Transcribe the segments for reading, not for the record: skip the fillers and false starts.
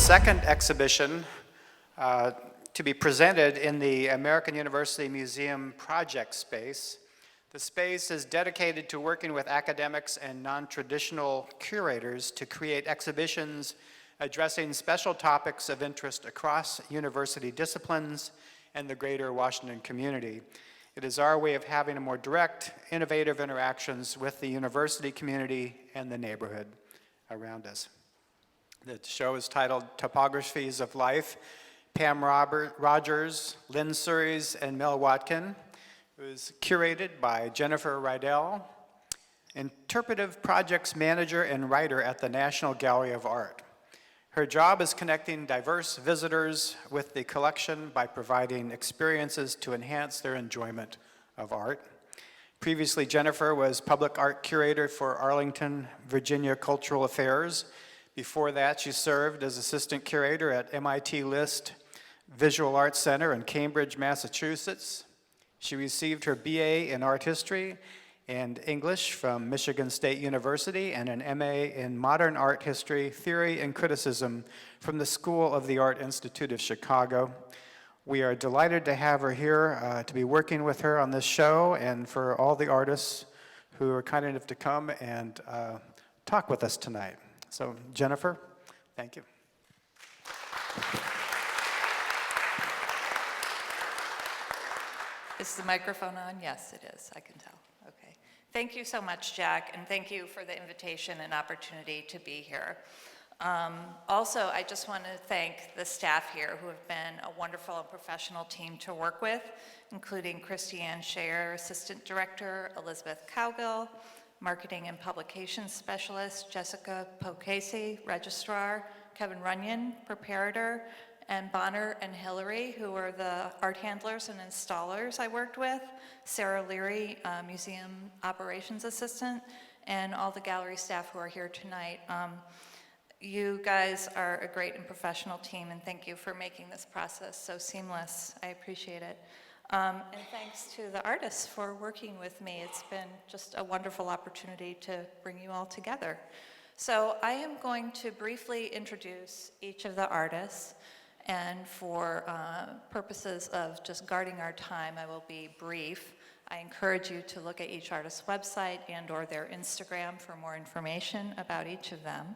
second exhibition to be presented in the American University Museum project space. The space is dedicated to working with academics and non-traditional curators to create exhibitions addressing special topics of interest across university disciplines and the greater Washington community. It is our way of having a more direct, innovative interactions with the university community and the neighborhood around us. The show is titled Topographies of Life. Pam Rogers, Lynn Sures, and Mel Watkin. It was curated by Jennifer Riddell, interpretive projects manager and writer at the National Gallery of Art. Her job is connecting diverse visitors with the collection by providing experiences to enhance their enjoyment of art. Previously, Jennifer was public art curator for Arlington, Virginia Cultural Affairs. Before that, she served as assistant curator at MIT List Visual Arts Center in Cambridge, Massachusetts. She received her BA in Art History and English from Michigan State University and an MA in Modern Art History, Theory, and Criticism from the School of the Art Institute of Chicago. We are delighted to have her here to be working with her on this show and for all the artists who are kind enough to come and talk with us tonight. So, Jennifer, thank you. Is the microphone on? Yes, it is. I can tell. Okay. Thank you so much, Jack, and thank you for the invitation and opportunity to be here. Also, I just want to thank the staff here who have been a wonderful and professional team to work with, including Christiane Scheer, Assistant Director, Elizabeth Cowgill, Marketing and Publications Specialist, Jessica Pocasey, Registrar, Kevin Runyon, Preparator, and Bonner and Hillary, who were the art handlers and installers I worked with, Sarah Leary, Museum Operations Assistant, and all the gallery staff who are here tonight. You guys are a great and professional team, and thank you for making this process so seamless. I appreciate it. And thanks to the artists for working with me. It's been just a wonderful opportunity to bring you all together. So I am going to briefly introduce each of the artists, and for purposes of just guarding our time, I will be brief. I encourage you to look at each artist's website and or their Instagram for more information about each of them.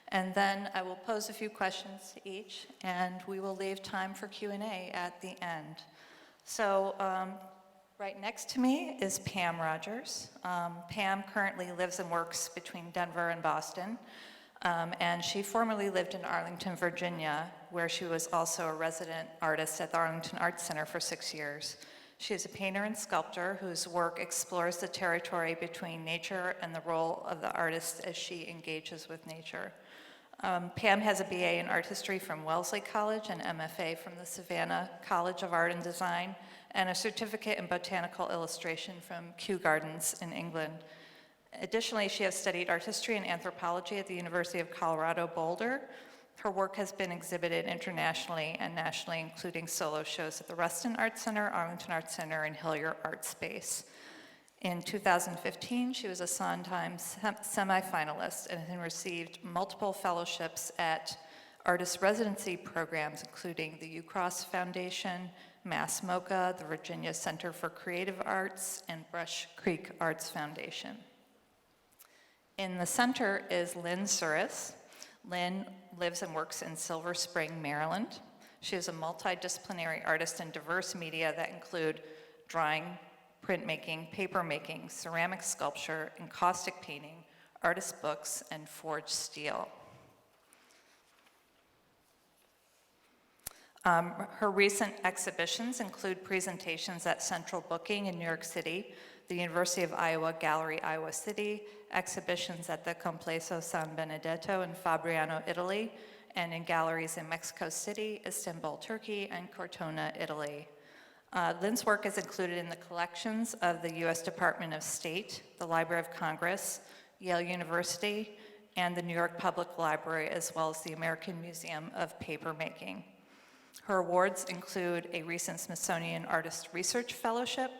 And then I will pose a few questions to each, and we will leave time for Q&A at the end. So right next to me is Pam Rogers. Pam currently lives and works between Denver and Boston. And she formerly lived in Arlington, Virginia, where she was also a resident artist at the Arlington Arts Center for 6 years. She is a painter and sculptor whose work explores the territory between nature and the role of the artist as she engages with nature. Pam has a BA in art history from Wellesley College, an MFA from the Savannah College of Art and Design, and a certificate in botanical illustration from Kew Gardens in England. Additionally, she has studied art history and anthropology at the University of Colorado Boulder. Her work has been exhibited internationally and nationally, including solo shows at the Ruston Art Center, Arlington Art Center, and Hillier Art Space. In 2015, she was a Sondheim semifinalist and has received multiple fellowships at artist residency programs, including the UCross Foundation, Mass MoCA, the Virginia Center for Creative Arts, and Brush Creek Arts Foundation. In the center is Lynn Sures. Lynn lives and works in Silver Spring, Maryland. She is a multidisciplinary artist in diverse media that include drawing, printmaking, papermaking, ceramic sculpture, encaustic painting, artist books, and forged steel. Her recent exhibitions include presentations at Central Booking in New York City, the University of Iowa Gallery, Iowa City, exhibitions at the Complesso San Benedetto in Fabriano, Italy, and in galleries in Mexico City, Istanbul, Turkey, and Cortona, Italy. Lynn's work is included in the collections of the U.S. Department of State, the Library of Congress, Yale University, and the New York Public Library, as well as the American Museum of Papermaking. Her awards include a recent Smithsonian Artist Research Fellowship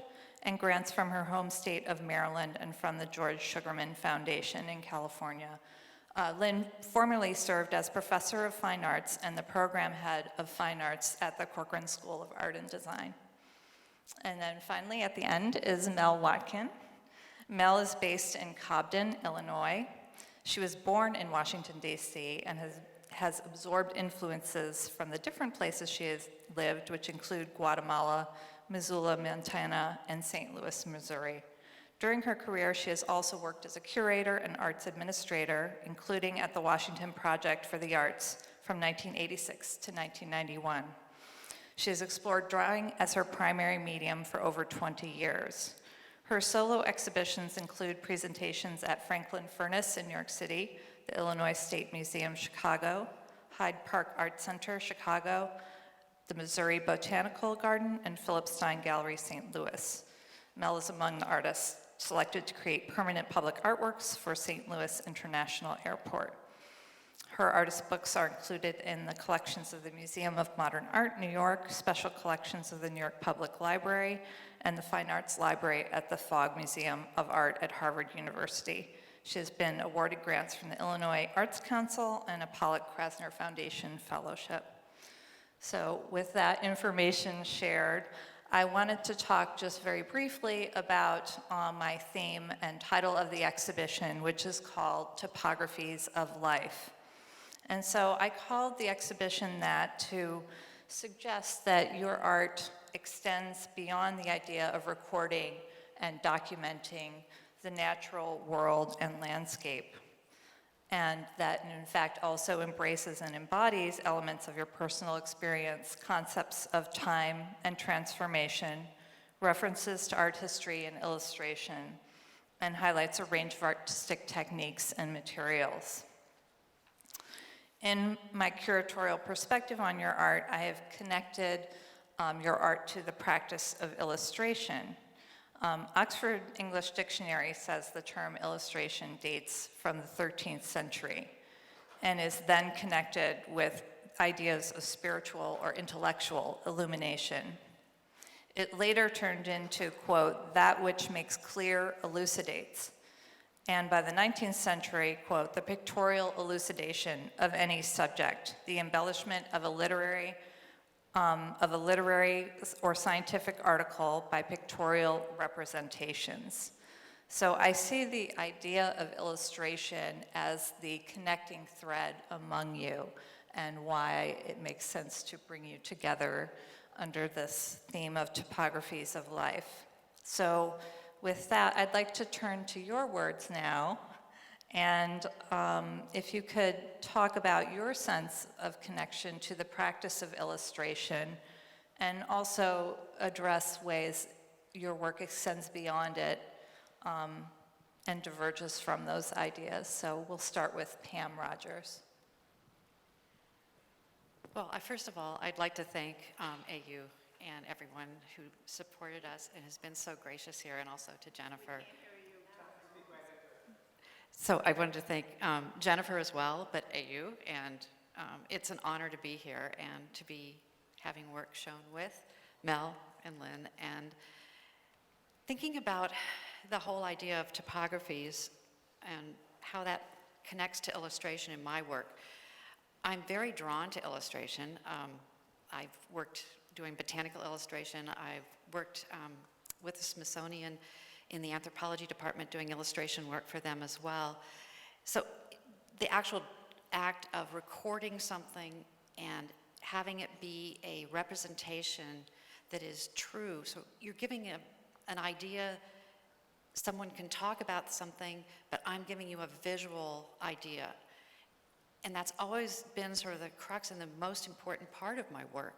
and grants from her home state of Maryland and from the George Sugarman Foundation in California. Lynn formerly served as Professor of Fine Arts and the Program Head of Fine Arts at the Corcoran School of Art and Design. And then finally, at the end, is Mel Watkin. Mel is based in Cobden, Illinois. She was born in Washington, D.C., and has absorbed influences from the different places she has lived, which include Guatemala, Missoula, Montana, and St. Louis, Missouri. During her career, she has also worked as a curator and arts administrator, including at the Washington Project for the Arts from 1986 to 1991. She has explored drawing as her primary medium for over 20 years. Her solo exhibitions include presentations at Franklin Furnace in New York City, the Illinois State Museum, Chicago, Hyde Park Art Center, Chicago, the Missouri Botanical Garden, and Philip Stein Gallery, St. Louis. Mel is among the artists selected to create permanent public artworks for St. Louis International Airport. Her artist books are included in the collections of the Museum of Modern Art, New York, special collections of the New York Public Library, and the Fine Arts Library at the Fogg Museum of Art at Harvard University. She has been awarded grants from the Illinois Arts Council and a Pollock Krasner Foundation Fellowship. So with that information shared, I wanted to talk just very briefly about my theme and title of the exhibition, which is called Topographies of Life. And so I called the exhibition that to suggest that your art extends beyond the idea of recording and documenting the natural world and landscape, and that in fact also embraces and embodies elements of your personal experience, concepts of time and transformation, references to art history and illustration, and highlights a range of artistic techniques and materials. In my curatorial perspective on your art, I have connected your art to the practice of illustration. Oxford English Dictionary says the term illustration dates from the 13th century and is then connected with ideas of spiritual or intellectual illumination. It later turned into, quote, that which makes clear elucidates. And by the 19th century, quote, the pictorial elucidation of any subject, the embellishment of a literary or scientific article by pictorial representations. So I see the idea of illustration as the connecting thread among you and why it makes sense to bring you together under this theme of topographies of life. So with that, I'd like to turn to your words now. And if you could talk about your sense of connection to the practice of illustration and also address ways your work extends beyond it and diverges from those ideas. So we'll start with Pam Rogers. Well, first of all, I'd like to thank AU and everyone who supported us and has been so gracious here, and also to Jennifer. So I wanted to thank Jennifer as well, but AU, and it's an honor to be here and to be having work shown with Mel and Lynn, and thinking about the whole idea of topographies and how that connects to illustration in my work. I'm very drawn to illustration. I've worked doing botanical illustration. I've worked with the Smithsonian in the anthropology department doing illustration work for them as well. So the actual act of recording something and having it be a representation that is true. So you're giving an idea, someone can talk about something, but I'm giving you a visual idea. And that's always been sort of the crux and the most important part of my work.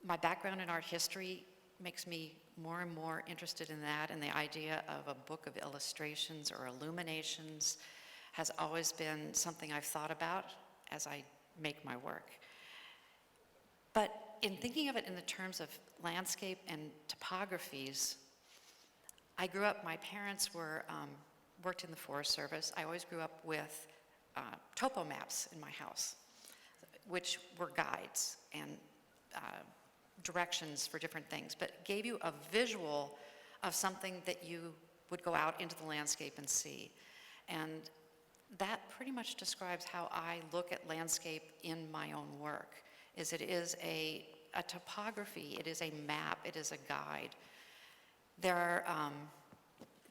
My background in art history makes me more and more interested in that, and the idea of a book of illustrations or illuminations has always been something I've thought about as I make my work. But in thinking of it in the terms of landscape and topographies, I grew up, my parents worked in the Forest Service. I always grew up with topo maps in my house, which were guides and directions for different things, but gave you a visual of something that you would go out into the landscape and see. And that pretty much describes how I look at landscape in my own work, is it is a topography, it is a map, it is a guide. There are,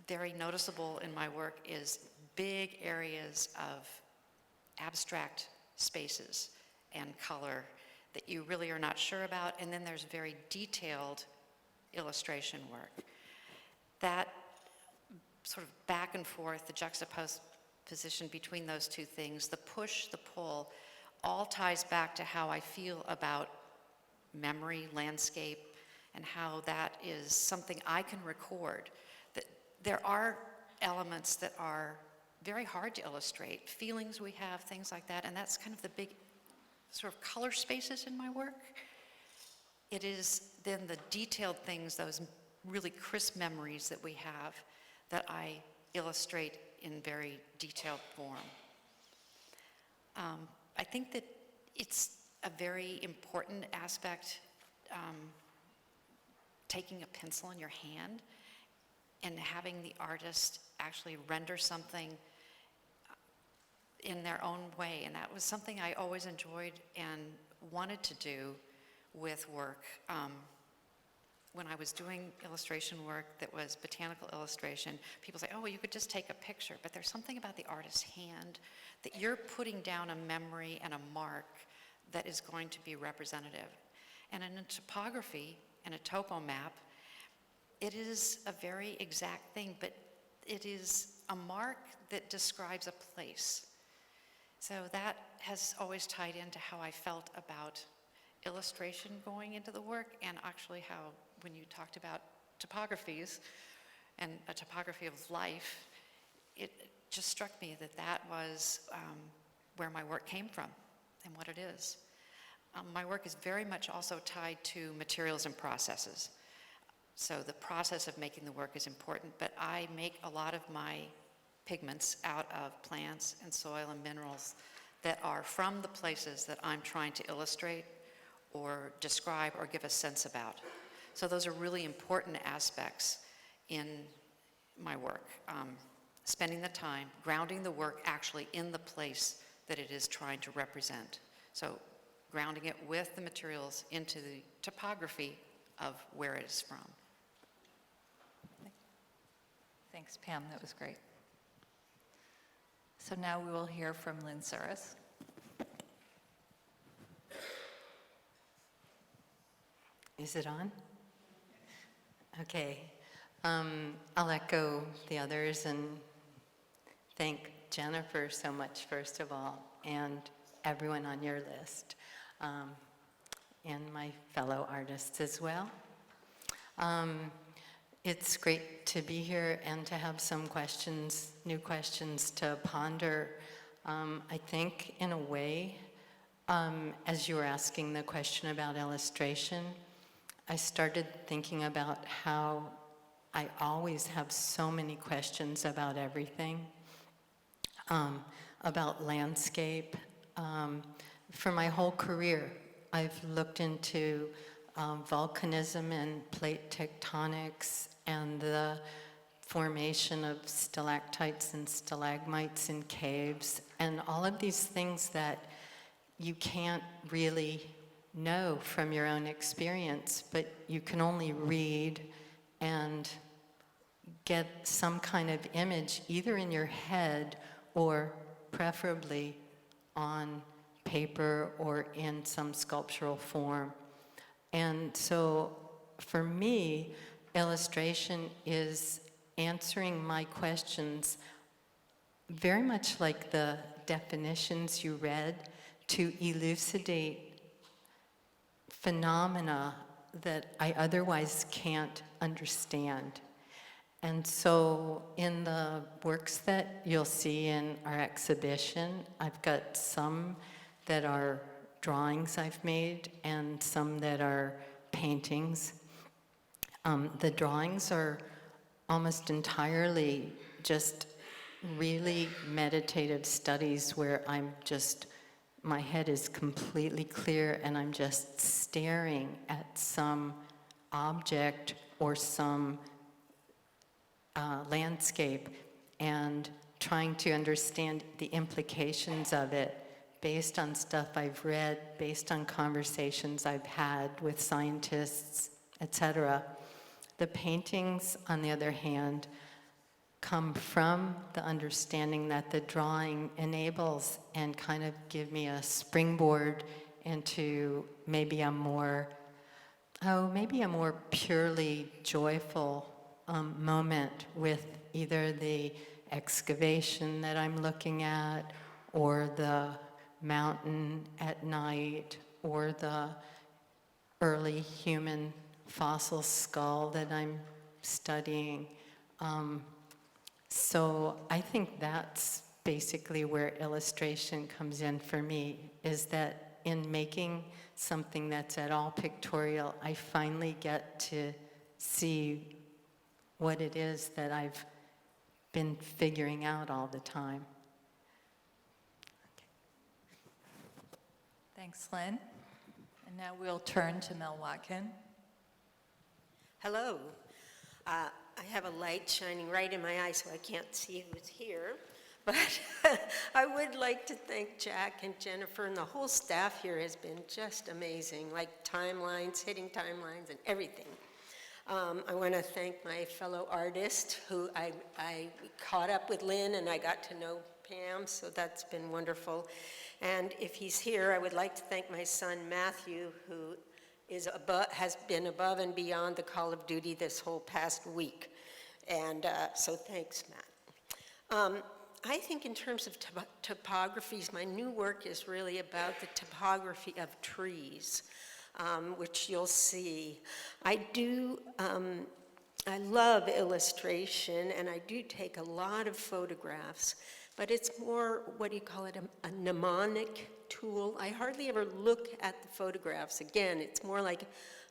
very noticeable in my work is big areas of abstract spaces and color that you really are not sure about, and then there's very detailed illustration work. That sort of back and forth, the juxtaposition between those two things, the push, the pull, all ties back to how I feel about memory, landscape, and how that is something I can record. That there are elements that are very hard to illustrate, feelings we have, things like that, and that's kind of the big sort of color spaces in my work. It is then the detailed things, those really crisp memories that we have, that I illustrate in very detailed form. I think that it's a very important aspect, taking a pencil in your hand and having the artist actually render something in their own way. And that was something I always enjoyed and wanted to do with work. When I was doing illustration work that was botanical illustration, people say, oh, well, you could just take a picture. But there's something about the artist's hand that you're putting down a memory and a mark that is going to be representative. And in a topography and a topo map, it is a very exact thing, but it is a mark that describes a place. So that has always tied into how I felt about illustration going into the work, and actually how, when you talked about topographies and a topography of life, it just struck me that that was where my work came from and what it is. My work is very much also tied to materials and processes. So the process of making the work is important, but I make a lot of my pigments out of plants and soil and minerals that are from the places that I'm trying to illustrate or describe or give a sense about. So those are really important aspects in my work. Spending the time, grounding the work actually in the place that it is trying to represent. So grounding it with the materials into the topography of where it is from. Thanks, Pam, that was great. So now we will hear from Lynn Sures. Is it on? Okay. I'll echo the others and thank Jennifer so much, first of all, and everyone on your list, and my fellow artists as well. It's great to be here and to have some questions, new questions to ponder. I think, in a way, as you were asking the question about illustration, I started thinking about how I always have so many questions about everything, about landscape. For my whole career, I've looked into volcanism and plate tectonics and the formation of stalactites and stalagmites in caves, and all of these things that you can't really know from your own experience, but you can only read and get some kind of image either in your head or preferably on paper or in some sculptural form. And so for me, illustration is answering my questions very much like the definitions you read, to elucidate phenomena that I otherwise can't understand. And so in the works that you'll see in our exhibition, I've got some that are drawings I've made and some that are paintings. The drawings are almost entirely just really meditative studies where my head is completely clear and I'm just staring at some object or some landscape and trying to understand the implications of it based on stuff I've read, based on conversations I've had with scientists, etc. The paintings, on the other hand, come from the understanding that the drawing enables and kind of give me a springboard into maybe a more purely joyful moment with either the excavation that I'm looking at, or the mountain at night, or the early human fossil skull that I'm studying. So I think that's basically where illustration comes in for me, is that in making something that's at all pictorial, I finally get to see what it is that I've been figuring out all the time. Thanks, Lynn. And now we'll turn to Mel Watkin. Hello. I have a light shining right in my eye, so I can't see who's here. But I would like to thank Jack and Jennifer, and the whole staff here has been just amazing, like timelines, hitting timelines, and everything. I want to thank my fellow artist, who I caught up with Lynn, and I got to know Pam, so that's been wonderful. And if he's here, I would like to thank my son Matthew, who has been above and beyond the call of duty this whole past week. And so thanks, Matt. I think in terms of topographies, my new work is really about the topography of trees, which you'll see. I love illustration, and I do take a lot of photographs, but it's more, what do you call it, a mnemonic tool. I hardly ever look at the photographs. Again, it's more like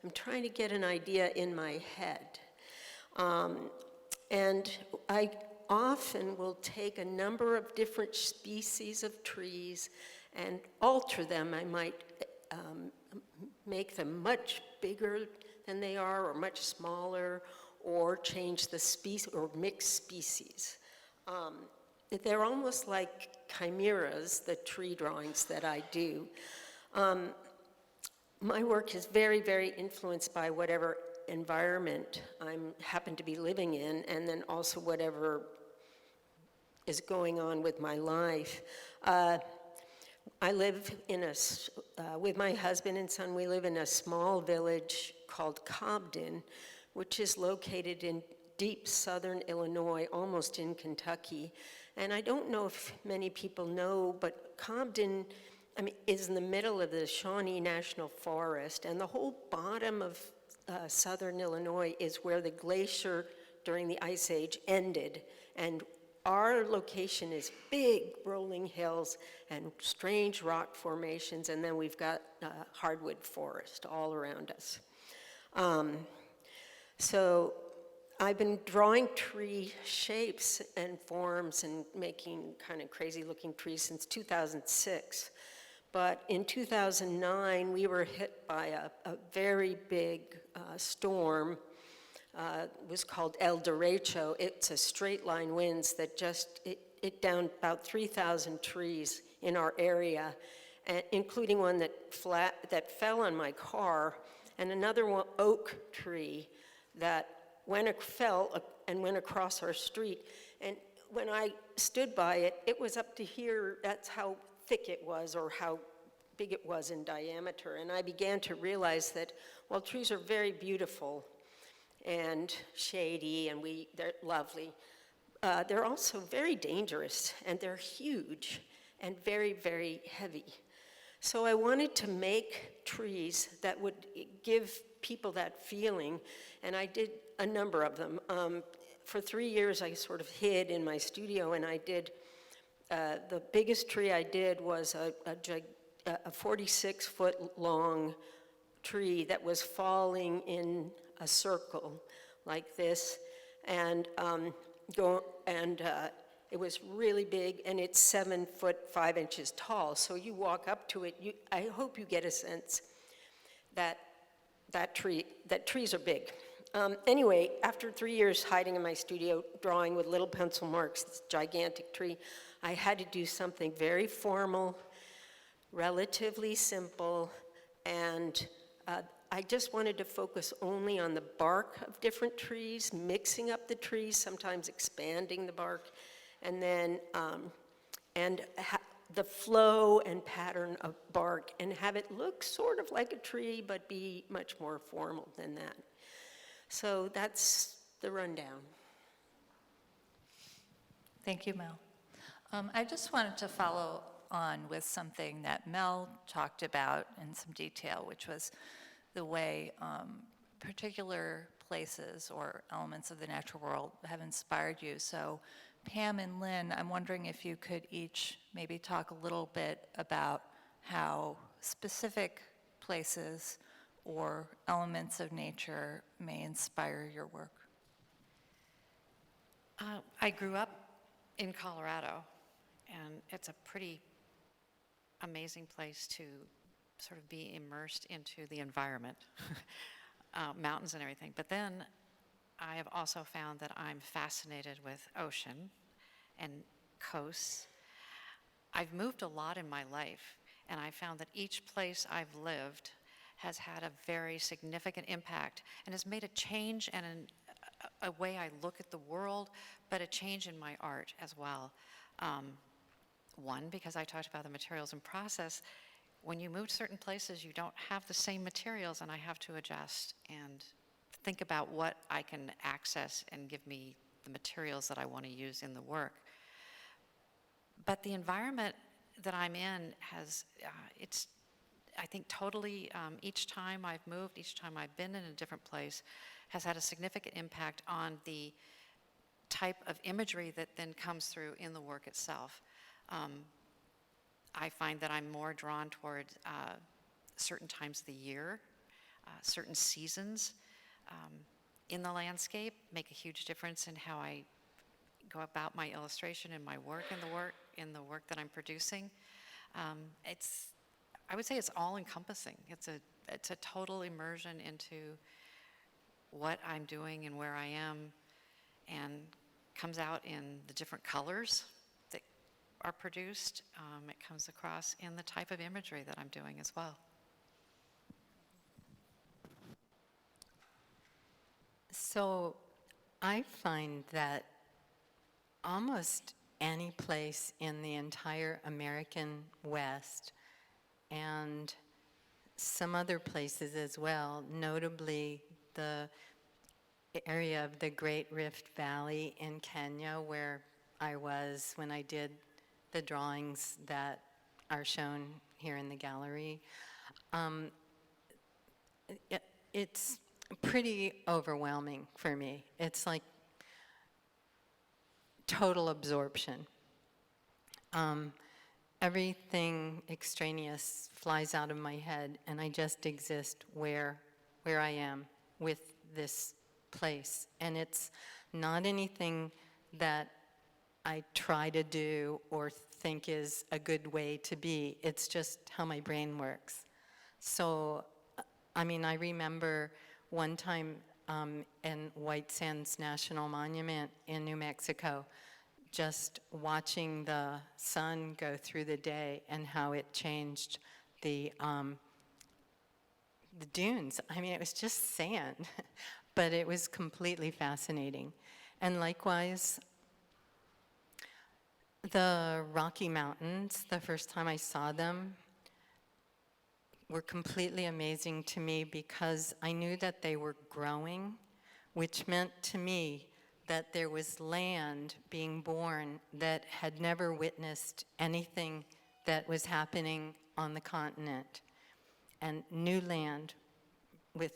I'm trying to get an idea in my head. And I often will take a number of different species of trees and alter them. I might make them much bigger than they are, or much smaller, or change the species, or mix species. They're almost like chimeras, the tree drawings that I do. My work is very, very influenced by whatever environment I happen to be living in, and then also whatever is going on with my life. I live with my husband and son, we live in a small village called Cobden, which is located in deep southern Illinois, almost in Kentucky. And I don't know if many people know, but Cobden, is in the middle of the Shawnee National Forest, and the whole bottom of southern Illinois is where the glacier during the Ice Age ended. And our location is big rolling hills and strange rock formations, and then we've got hardwood forest all around us. So I've been drawing tree shapes and forms and making kind of crazy looking trees since 2006. But in 2009, we were hit by a very big storm. It was called El Derecho. It's a straight line winds that it downed about 3,000 trees in our area, including one that fell on my car, and another one, oak tree, that fell and went across our street. And when I stood by it, it was up to here. That's how thick it was, or how big it was in diameter. And I began to realize that while trees are very beautiful and shady, and they're lovely, they're also very dangerous, and they're huge and very, very heavy. So I wanted to make trees that would give people that feeling, and I did a number of them. For 3 years, I sort of hid in my studio, and I did, the biggest tree I did was a 46-foot long tree that was falling in a circle like this, and it was really big, and it's 7 foot 5 inches tall. So you walk up to it, I hope you get a sense that trees are big. Anyway, after 3 years hiding in my studio, drawing with little pencil marks, this gigantic tree, I had to do something very formal, relatively simple, and I just wanted to focus only on the bark of different trees, mixing up the trees, sometimes expanding the bark, and then the flow and pattern of bark, and have it look sort of like a tree, but be much more formal than that. So that's the rundown. Thank you, Mel. I just wanted to follow on with something that Mel talked about in some detail, which was the way particular places or elements of the natural world have inspired you. So Pam and Lynn, I'm wondering if you could each maybe talk a little bit about how specific places or elements of nature may inspire your work. I grew up in Colorado, and it's a pretty amazing place to sort of be immersed into the environment, mountains and everything. But then I have also found that I'm fascinated with ocean and coasts. I've moved a lot in my life, and I found that each place I've lived has had a very significant impact and has made a change and a way I look at the world, but a change in my art as well. One, because I talked about the materials and process. When you move to certain places, you don't have the same materials, and I have to adjust and think about what I can access and give me the materials that I want to use in the work. But the environment that I'm in has, it's, I think, totally, each time I've moved, each time I've been in a different place, has had a significant impact on the type of imagery that then comes through in the work itself. I find that I'm more drawn toward certain times of the year, certain seasons in the landscape make a huge difference in how I go about my illustration and my work in the work that I'm producing. I would say it's all encompassing. It's a total immersion into what I'm doing and where I am, and comes out in the different colors that are produced. It comes across in the type of imagery that I'm doing as well. So I find that almost any place in the entire American West and some other places as well, notably the area of the Great Rift Valley in Kenya, where I was when I did the drawings that are shown here in the gallery. It's pretty overwhelming for me. It's like total absorption. Everything extraneous flies out of my head, and I just exist where I am with this place. And it's not anything that I try to do or think is a good way to be. It's just how my brain works. So, I mean, I remember one time in White Sands National Monument in New Mexico, just watching the sun go through the day and how it changed the dunes. I mean, it was just sand, but it was completely fascinating. And likewise, the Rocky Mountains, the first time I saw them, were completely amazing to me because I knew that they were growing, which meant to me that there was land being born that had never witnessed anything that was happening on the continent, and new land with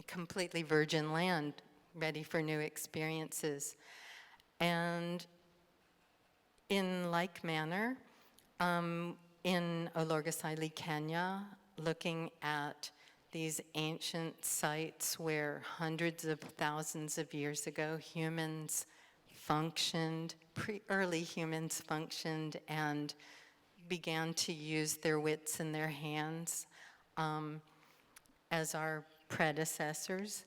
completely virgin land ready for new experiences. And in like manner, in Olorgesailie, Kenya, looking at these ancient sites where hundreds of thousands of years ago humans functioned, early humans functioned and began to use their wits and their hands as our predecessors.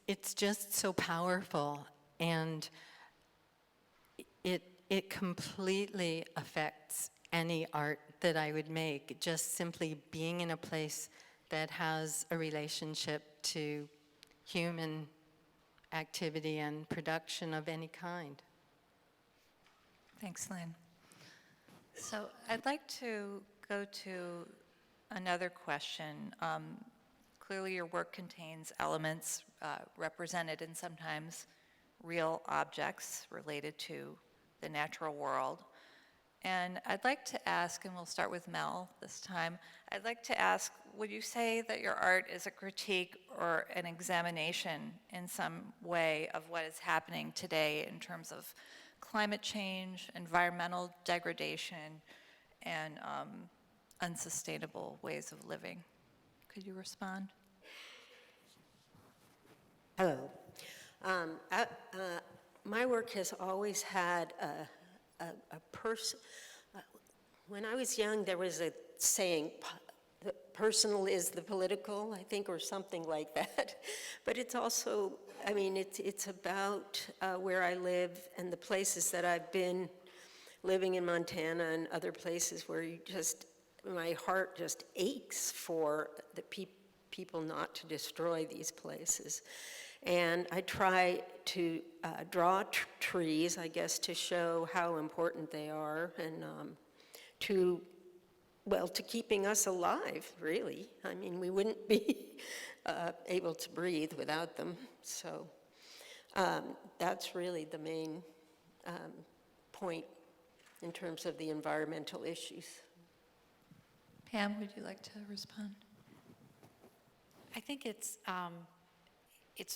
It's just so powerful, and it completely affects any art that I would make, just simply being in a place that has a relationship to human activity and production of any kind. Thanks, Lynn. So I'd like to go to another question. Clearly, your work contains elements represented in sometimes real objects related to the natural world. And I'd like to ask, and we'll start with Mel this time, I'd like to ask, would you say that your art is a critique or an examination in some way of what is happening today in terms of climate change, environmental degradation, and unsustainable ways of living? Could you respond? Hello. My work has always had a person. When I was young, there was a saying, the personal is the political, I think, or something like that. But it's also, I mean, it's about where I live and the places that I've been living in Montana and other places where you just, my heart just aches for the people not to destroy these places. And I try to draw trees, I guess, to show how important they are and to keeping us alive, really. I mean, we wouldn't be able to breathe without them. So that's really the main point in terms of the environmental issues. Pam, would you like to respond? I think it's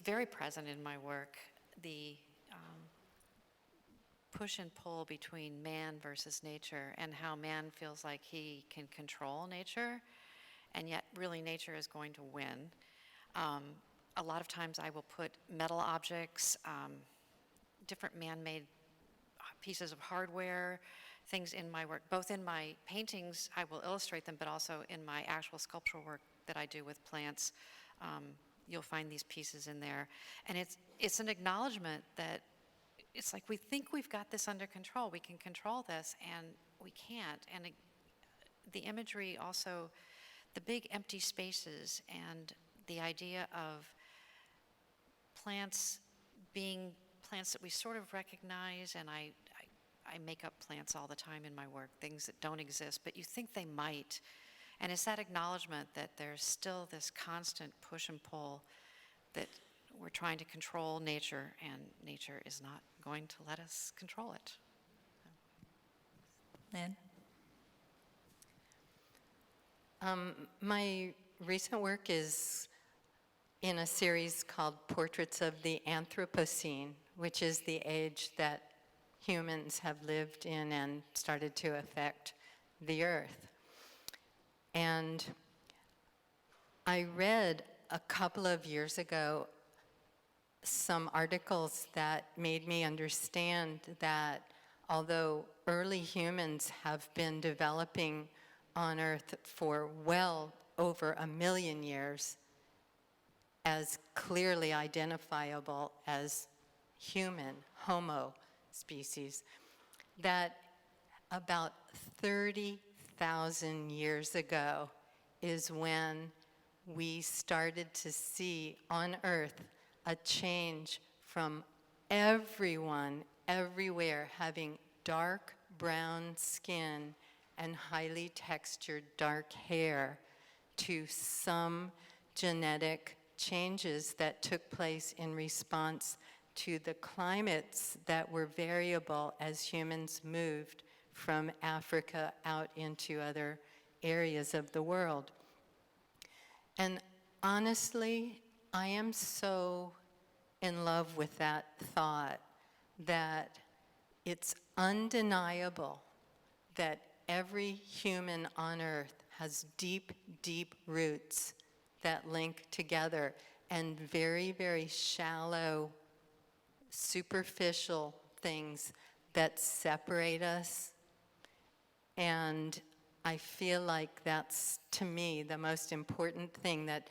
very present in my work, the push and pull between man versus nature, and how man feels like he can control nature, and yet really nature is going to win. A lot of times I will put metal objects, different man-made pieces of hardware, things in my work. Both in my paintings, I will illustrate them, but also in my actual sculptural work that I do with plants. You'll find these pieces in there. And it's an acknowledgement that it's like we think we've got this under control. We can control this, and we can't. And the imagery also, the big empty spaces, and the idea of plants being plants that we sort of recognize, and I make up plants all the time in my work, things that don't exist, but you think they might. And it's that acknowledgement that there's still this constant push and pull, that we're trying to control nature, and nature is not going to let us control it. Lynn? My recent work is in a series called Portraits of the Anthropocene, which is the age that humans have lived in and started to affect the earth. And I read a couple of years ago some articles that made me understand that although early humans have been developing on Earth for well over 1 million years as clearly identifiable as human, Homo species, that about 30,000 years ago is when we started to see on Earth a change from everyone, everywhere, having dark brown skin and highly textured dark hair, to some genetic changes that took place in response to the climates that were variable as humans moved from Africa out into other areas of the world. And honestly, I am so in love with that thought that it's undeniable that every human on Earth has deep, deep roots that link together, and very, very shallow, superficial things that separate us. And I feel like that's, to me, the most important thing that,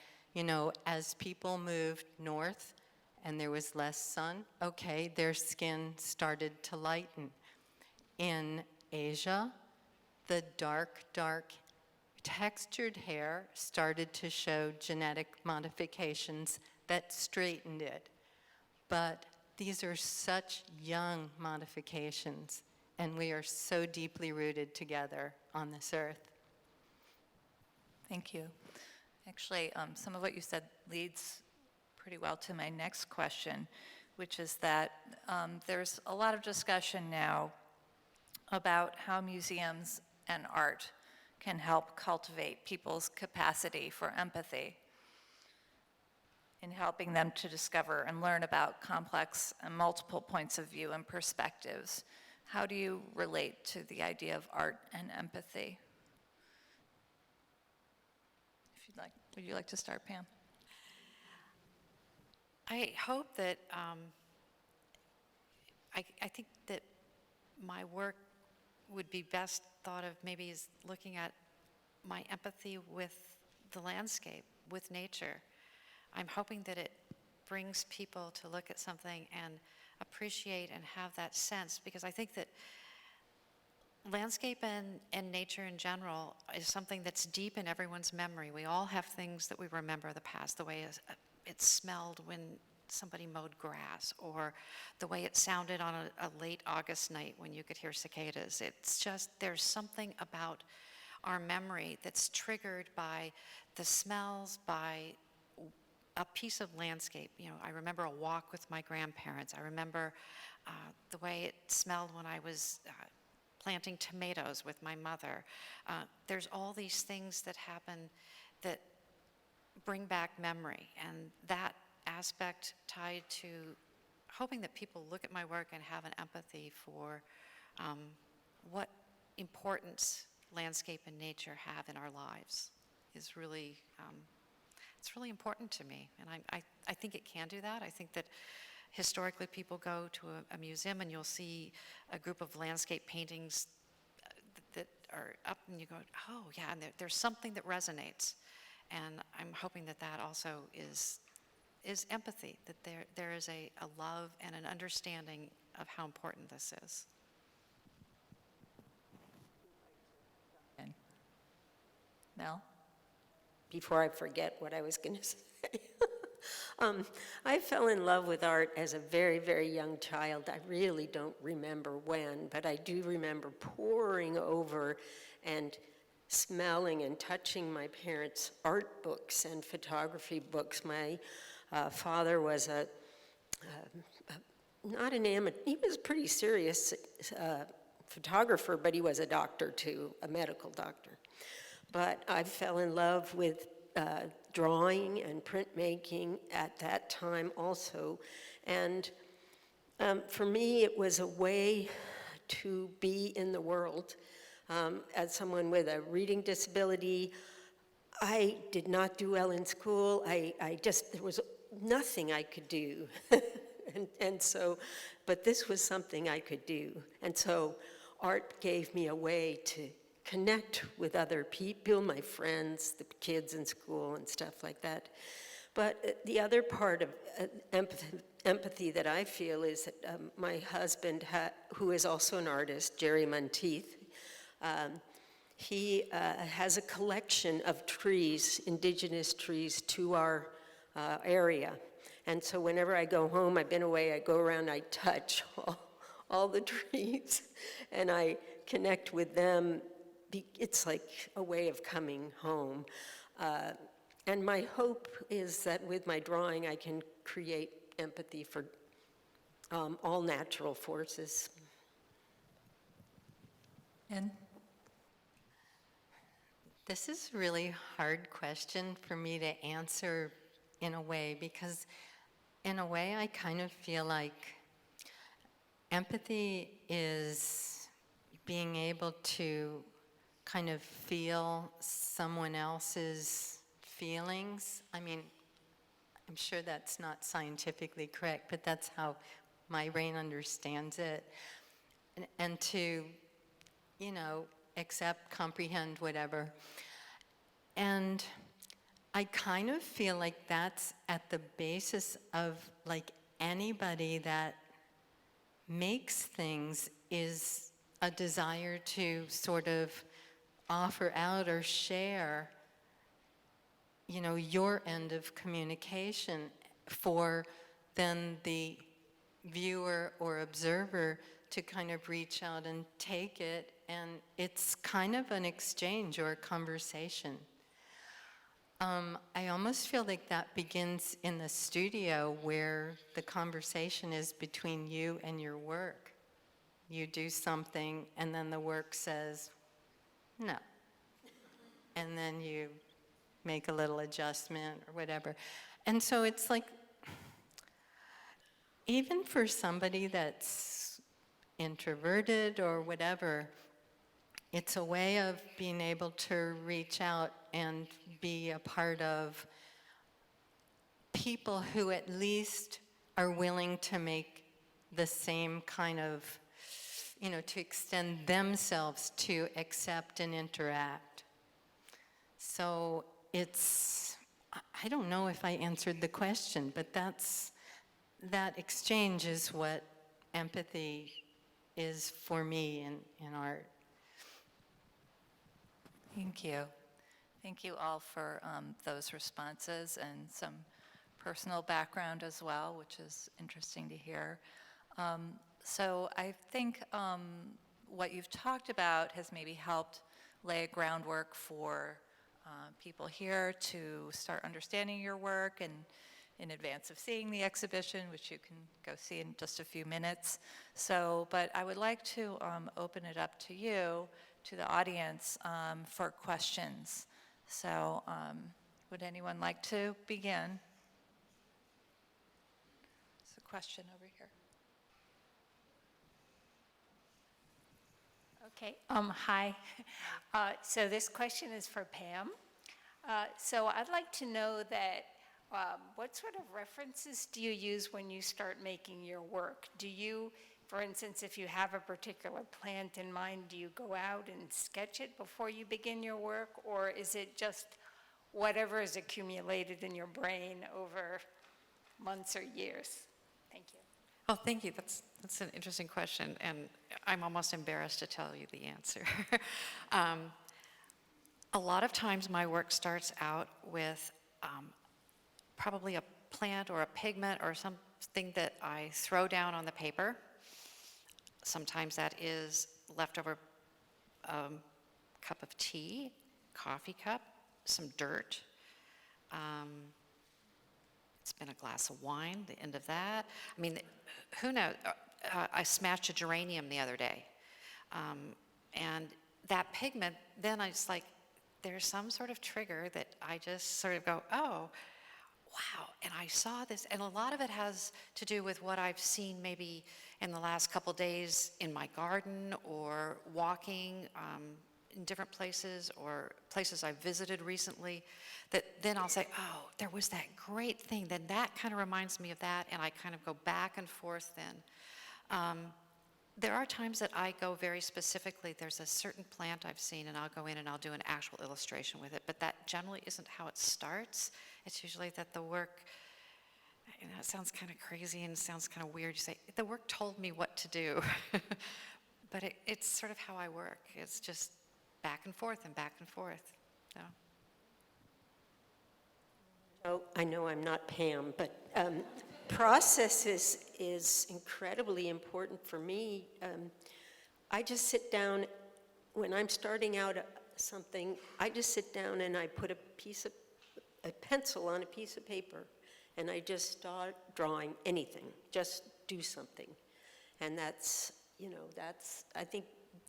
as people moved north and there was less sun, okay, their skin started to lighten. In Asia, the dark textured hair started to show genetic modifications that straightened it. But these are such young modifications, and we are so deeply rooted together on this earth. Thank you. Actually, some of what you said leads pretty well to my next question, which is that there's a lot of discussion now about how museums and art can help cultivate people's capacity for empathy in helping them to discover and learn about complex and multiple points of view and perspectives. How do you relate to the idea of art and empathy? If you'd like, would you like to start, Pam? I hope that, I think that my work would be best thought of maybe as looking at my empathy with the landscape, with nature. I'm hoping that it brings people to look at something and appreciate and have that sense, because I think that landscape and nature in general is something that's deep in everyone's memory. We all have things that we remember the past, the way it smelled when somebody mowed grass, or the way it sounded on a late August night when you could hear cicadas. It's just, there's something about our memory that's triggered by the smells, by a piece of landscape. I remember a walk with my grandparents. I remember the way it smelled when I was planting tomatoes with my mother. There's all these things that happen that bring back memory, and that aspect tied to hoping that people look at my work and have an empathy for what importance landscape and nature have in our lives is really, it's really important to me, and I think it can do that. I think that historically people go to a museum and you'll see a group of landscape paintings that are up and you go, oh yeah, and there's something that resonates. And I'm hoping that that also is empathy, that there is a love and an understanding of how important this is. Mel? Before I forget what I was going to say. I fell in love with art as a very, very young child. I really don't remember when, but I do remember poring over and smelling and touching my parents' art books and photography books. My father was not an amateur, he was a pretty serious photographer, but he was a doctor too, a medical doctor. But I fell in love with drawing and printmaking at that time also. And for me, it was a way to be in the world. As someone with a reading disability, I did not do well in school. There was nothing I could do. and so, but this was something I could do. And so art gave me a way to connect with other people, my friends, the kids in school and stuff like that. But the other part of empathy that I feel is that my husband, who is also an artist, Jerry Monteith, he has a collection of trees, indigenous trees, to our area. And so whenever I go home, I've been away, I go around, I touch all the trees, and I connect with them. It's like a way of coming home. And my hope is that with my drawing, I can create empathy for all natural forces. And This is a really hard question for me to answer in a way, because in a way I kind of feel like empathy is being able to kind of feel someone else's feelings. I mean, I'm sure that's not scientifically correct, but that's how my brain understands it. And to, accept, comprehend, whatever. And I kind of feel like that's at the basis of like anybody that makes things is a desire to sort of offer out or share, you know, your end of communication for then the viewer or observer to kind of reach out and take it, and it's kind of an exchange or a conversation. I almost feel like that begins in the studio where the conversation is between you and your work. You do something and then the work says, no. And then you make a little adjustment or whatever. And so it's like, even for somebody that's introverted or whatever, it's a way of being able to reach out and be a part of people who at least are willing to make the same kind of, you know, to extend themselves to accept and interact. So it's, I don't know if I answered the question, but that exchange is what empathy is for me in art. Thank you. Thank you all for those responses and some personal background as well, which is interesting to hear. So I think what you've talked about has maybe helped lay a groundwork for people here to start understanding your work and in advance of seeing the exhibition, which you can go see in just a few minutes. So, but I would like to open it up to you, to the audience, for questions. So would anyone like to begin? There's a question over here. Okay, hi. So this question is for Pam. So I'd like to know that what sort of references do you use when you start making your work? Do you, for instance, if you have a particular plant in mind, do you go out and sketch it before you begin your work? Or is it just whatever is accumulated in your brain over months or years? Thank you. Oh, thank you. That's an interesting question, and I'm almost embarrassed to tell you the answer. A lot of times my work starts out with probably a plant or a pigment or something that I throw down on the paper. Sometimes that is leftover cup of tea, coffee cup, some dirt. It's been a glass of wine, the end of that. I mean, who knows? I smashed a geranium the other day. And that pigment, then I just like, there's some sort of trigger that I just sort of go, oh, wow, and I saw this. And a lot of it has to do with what I've seen maybe in the last couple days in my garden or walking in different places or places I've visited recently, that then I'll say, oh, there was that great thing. Then that kind of reminds me of that, and I kind of go back and forth then. There are times that I go very specifically, there's a certain plant I've seen, and I'll go in and I'll do an actual illustration with it, but that generally isn't how it starts. It's usually that the work, you know, it sounds kind of crazy and sounds kind of weird. You say, the work told me what to do. But it's sort of how I work. It's just back and forth and back and forth. So. Oh, I know I'm not Pam, but process is incredibly important for me. I just sit down, when I'm starting out something, I just sit down and I put a pencil on a piece of paper, and I just start drawing anything, just do something. And that's, you know, that's, I think,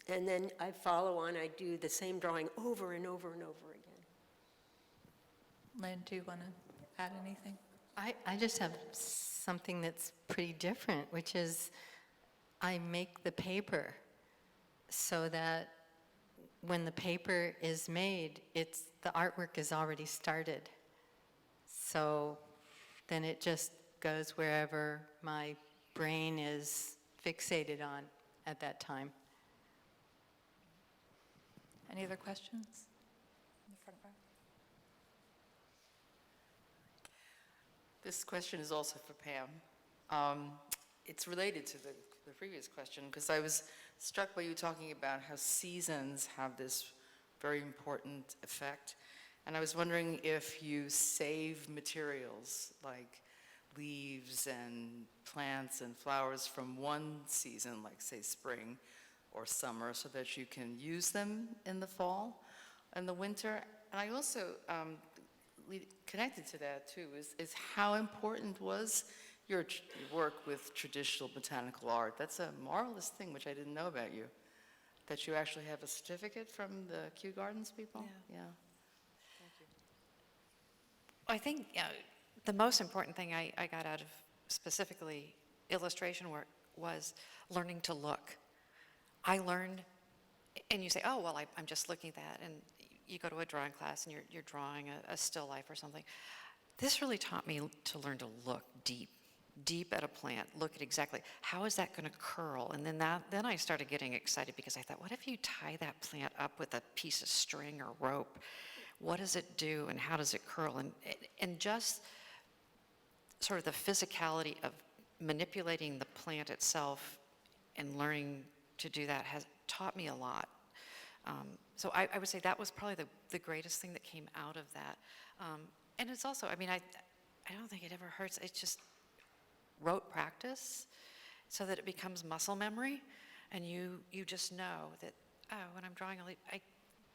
and then I follow on, I do the same drawing over and over and over again. Lynn, do you want to add anything? I just have something that's pretty different, which is I make the paper so that when the paper is made, the artwork is already started. So then it just goes wherever my brain is fixated on at that time. Any other questions? In the front row? This question is also for Pam. It's related to the previous question, because I was struck by you talking about how seasons have this very important effect. And I was wondering if you save materials like leaves and plants and flowers from one season, like say spring or summer, so that you can use them in the fall and the winter. And I also, connected to that too, is how important was your work with traditional botanical art? That's a marvelous thing, which I didn't know about you, that you actually have a certificate from the Kew Gardens people? Yeah. Yeah. I think the most important thing I got out of specifically illustration work was learning to look. I learned, and you say, oh, well, I'm just looking at that, and you go to a drawing class and you're drawing a still life or something. This really taught me to learn to look deep at a plant, look at exactly, how is that going to curl? And then I started getting excited because I thought, what if you tie that plant up with a piece of string or rope? What does it do and how does it curl? And just sort of the physicality of manipulating the plant itself and learning to do that has taught me a lot. So I would say that was probably the greatest thing that came out of that. And it's also, I mean, I don't think it ever hurts. It's just rote practice so that it becomes muscle memory. And you just know that, oh, when I'm drawing a leaf,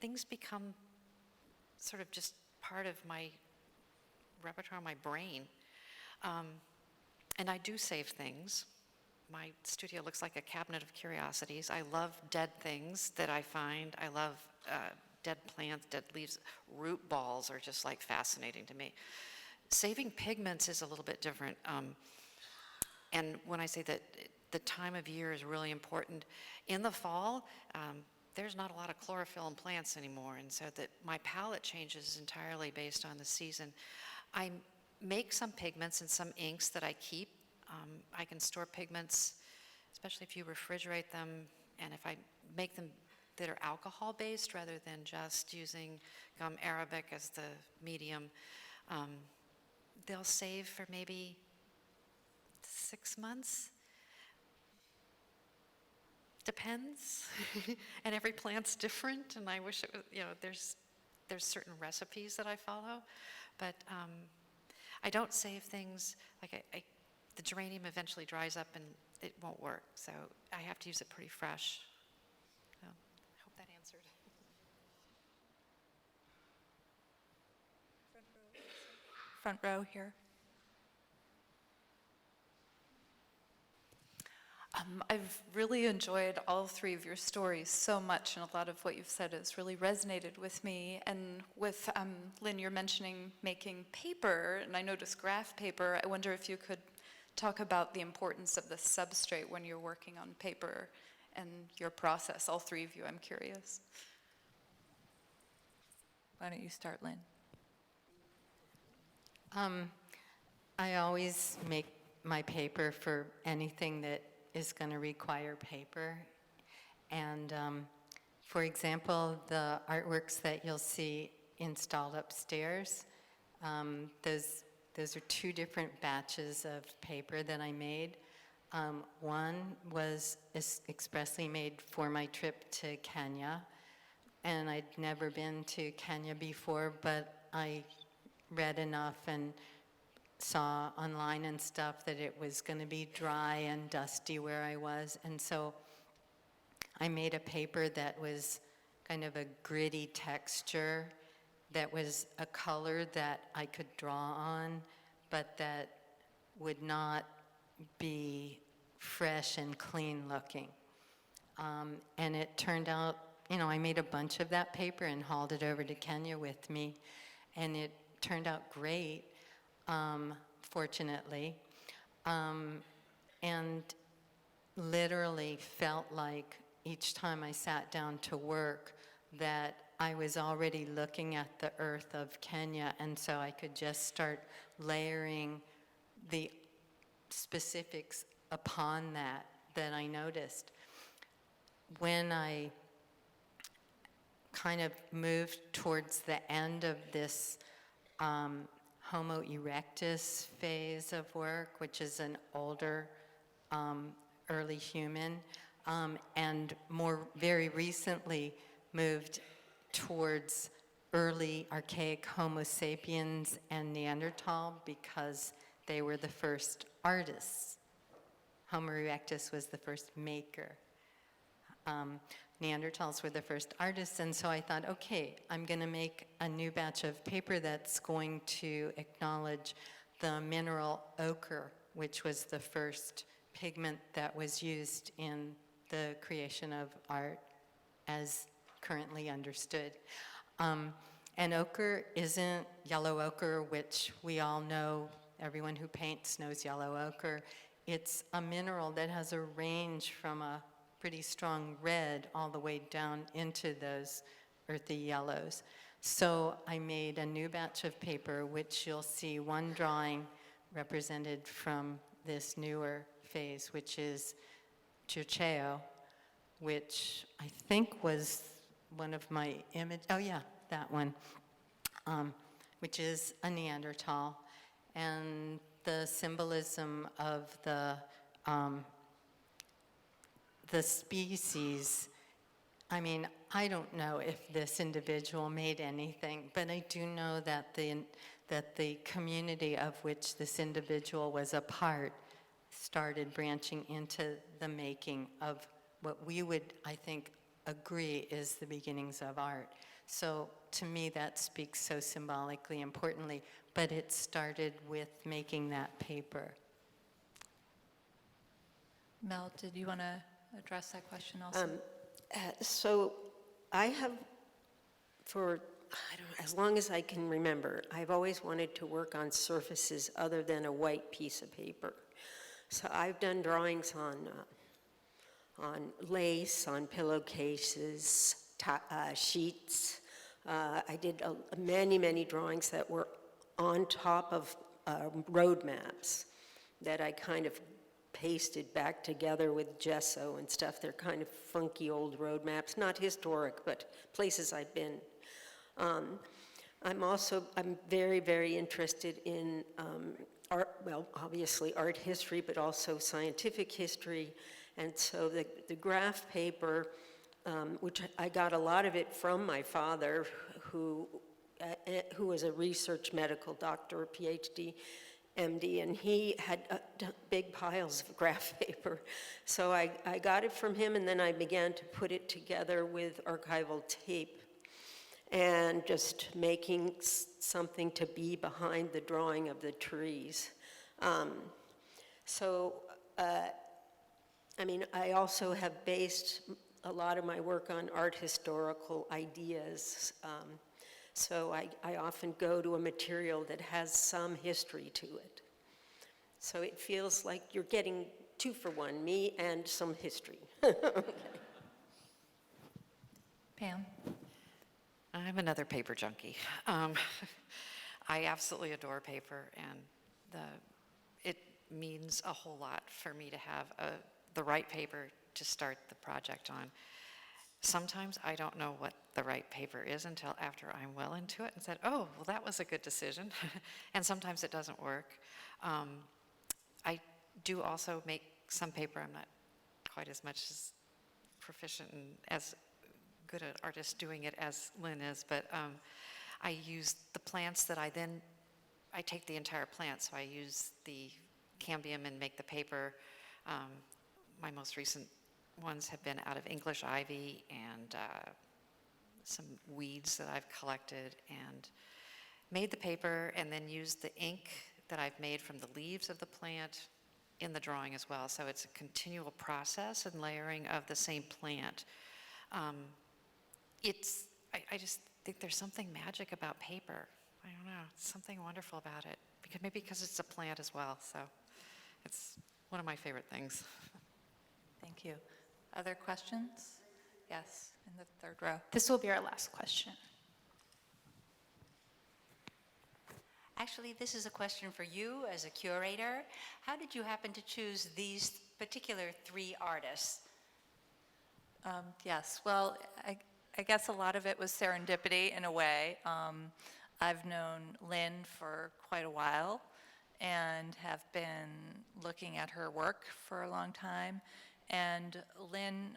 things become sort of just part of my repertoire, my brain. And I do save things. My studio looks like a cabinet of curiosities. I love dead things that I find. I love dead plants, dead leaves. Root balls are just like fascinating to me. Saving pigments is a little bit different. And when I say that the time of year is really important, in the fall, there's not a lot of chlorophyll in plants anymore, and so that my palette changes entirely based on the season. I make some pigments and some inks that I keep. I can store pigments, especially if you refrigerate them, and if I make them that are alcohol-based rather than just using gum arabic as the medium, they'll save for maybe 6 months. Depends. And every plant's different, and I wish it was, there's certain recipes that I follow, but I don't save things, like the geranium eventually dries up and it won't work, so I have to use it pretty fresh. So, I hope that answered. Front row here. I've really enjoyed all three of your stories so much, and a lot of what you've said has really resonated with me. And with Lynn, you're mentioning making paper, and I noticed graph paper. I wonder if you could talk about the importance of the substrate when you're working on paper and your process. All three of you, I'm curious. Why don't you start, Lynn? I always make my paper for anything that is going to require paper. And for example, the artworks that you'll see installed upstairs, those are two different batches of paper that I made. One was expressly made for my trip to Kenya, and I'd never been to Kenya before, but I read enough and saw online and stuff that it was going to be dry and dusty where I was, and so I made a paper that was kind of a gritty texture, that was a color that I could draw on, but that would not be fresh and clean looking. And it turned out, I made a bunch of that paper and hauled it over to Kenya with me, and it turned out great, fortunately, and literally felt like each time I sat down to work that I was already looking at the earth of Kenya, and so I could just start layering the specifics upon that I noticed. When I kind of moved towards the end of this Homo erectus phase of work, which is an older early human, and very recently moved towards early archaic Homo sapiens and Neanderthal because they were the first artists. Homo erectus was the first maker. Neanderthals were the first artists, and so I thought, okay, I'm going to make a new batch of paper that's going to acknowledge the mineral ochre, which was the first pigment that was used in the creation of art as currently understood. And ochre isn't yellow ochre, which we all know, everyone who paints knows yellow ochre. It's a mineral that has a range from a pretty strong red all the way down into those earthy yellows. So I made a new batch of paper, which you'll see one drawing represented from this newer phase, which is Archaic, which I think was one of my oh yeah, that one, which is a Neanderthal. And the symbolism of the species, I mean, I don't know if this individual made anything, but I do know that the community of which this individual was a part started branching into the making of what we would, I think, agree is the beginnings of art. So to me, that speaks so symbolically importantly, but it started with making that paper. Mel, did you want to address that question also? So I have, for as long as I can remember, I've always wanted to work on surfaces other than a white piece of paper. So I've done drawings on lace, on pillowcases, sheets. I did many, many drawings that were on top of road maps that I kind of pasted back together with gesso and stuff. They're kind of funky old road maps, not historic, but places I've been. I'm very, very interested in art, well, obviously art history, but also scientific history. And so the graph paper, which I got a lot of it from my father, who was a research medical doctor, PhD, MD, and he had big piles of graph paper. So I got it from him, and then I began to put it together with archival tape and just making something to be behind the drawing of the trees. I mean, I also have based a lot of my work on art historical ideas. So I often go to a material that has some history to it. So it feels like you're getting 2 for 1, me and some history. Okay. Pam? I'm another paper junkie. I absolutely adore paper, and it means a whole lot for me to have the right paper to start the project on. Sometimes I don't know what the right paper is until after I'm well into it and said, oh, well, that was a good decision. And sometimes it doesn't work. I do also make some paper. I'm not quite as much as proficient and as good an artist doing it as Lynn is, but I use the plants that I take the entire plant, so I use the cambium and make the paper. My most recent ones have been out of English ivy and some weeds that I've collected, and made the paper and then used the ink that I've made from the leaves of the plant in the drawing as well. So it's a continual process and layering of the same plant. I just think there's something magic about paper. I don't know, something wonderful about it. Maybe because it's a plant as well, so it's one of my favorite things. Thank you. Other questions? Yes, in the third row. This will be our last question. Actually, this is a question for you as a curator. How did you happen to choose these particular 3 artists? Yes, well, I guess a lot of it was serendipity in a way. I've known Lynn for quite a while and have been looking at her work for a long time. And Lynn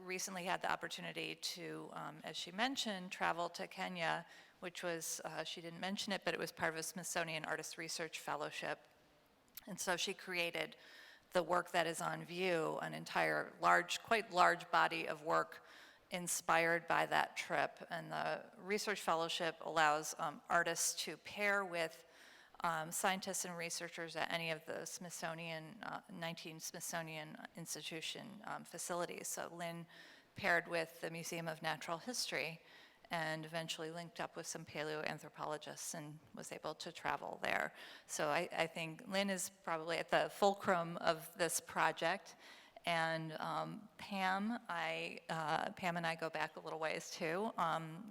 recently had the opportunity to, as she mentioned, travel to Kenya, which was, she didn't mention it, but it was part of a Smithsonian Artist Research Fellowship. And so she created the work that is on view, an entire quite large body of work inspired by that trip. And the research fellowship allows artists to pair with scientists and researchers at any of the 19 Smithsonian Institution facilities. So Lynn paired with the Museum of Natural History and eventually linked up with some paleoanthropologists and was able to travel there. So I think Lynn is probably at the fulcrum of this project. And Pam and I go back a little ways too.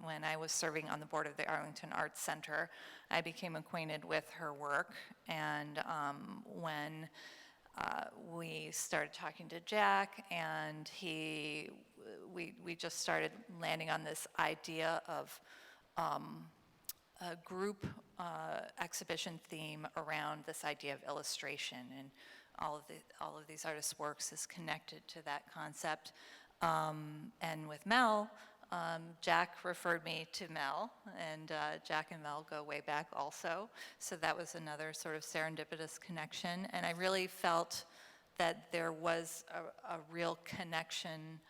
When I was serving on the board of the Arlington Arts Center, I became acquainted with her work. And when we started talking to Jack, and we just started landing on this idea of a group exhibition theme around this idea of illustration, and all of these artists' works is connected to that concept. And with Mel, Jack referred me to Mel, and Jack and Mel go way back also. So that was another sort of serendipitous connection. And I really felt that there was a real connection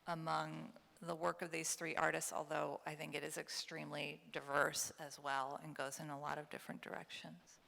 among the work of these three artists, although I think it is extremely diverse as well and goes in a lot of different directions.